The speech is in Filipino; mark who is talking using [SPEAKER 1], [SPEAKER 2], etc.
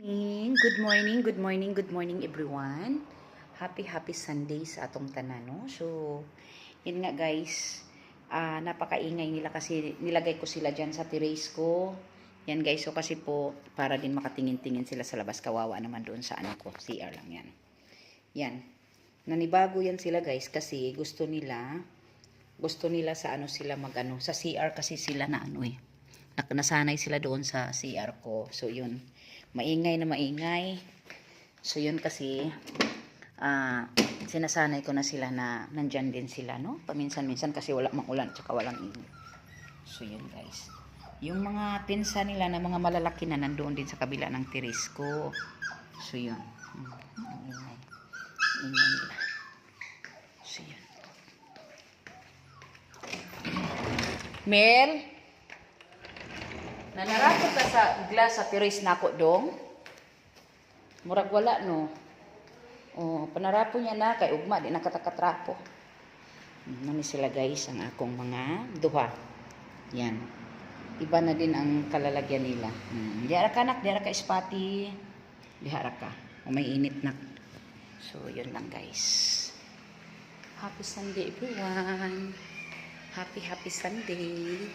[SPEAKER 1] Good morning everyone. Happy Sunday sa atong tanan, no? So, yun nga guys, napakaingay nila kasi nilagay ko sila dyan sa terrace ko. Yan guys, so kasi po, para din makatingin-tingin sila sa labas, kawawa naman doon sa ano ko, CR lang yan. Yan, nanibago yan sila guys kasi gusto nila sa ano sila magano, sa CR kasi sila na ano nasanay sila doon sa CR ko. So yun, maingay na maingay. So yun kasi sinasanay ko na sila na nandyan din sila, no? Paminsan-minsan kasi wala mang ulan tsaka walang ingay. So yun guys, yung mga pinsan nila na mga malalaki na nandoon din sa kabila ng terrace ko. So yun, ingay nila. So yun, Mel, nanarapot ka sa glass sa terrace nako dong. Murag wala no. Panarapo niya na kay ugma di nakatakatrapo. Nami sila guys ang akong mga duha. Yan. Iba na din ang kalalagyan nila. Di ara ka nak, di ara ka ispati. Di ara ka. May init na. So yun lang guys. Happy Sunday everyone. Happy Sunday.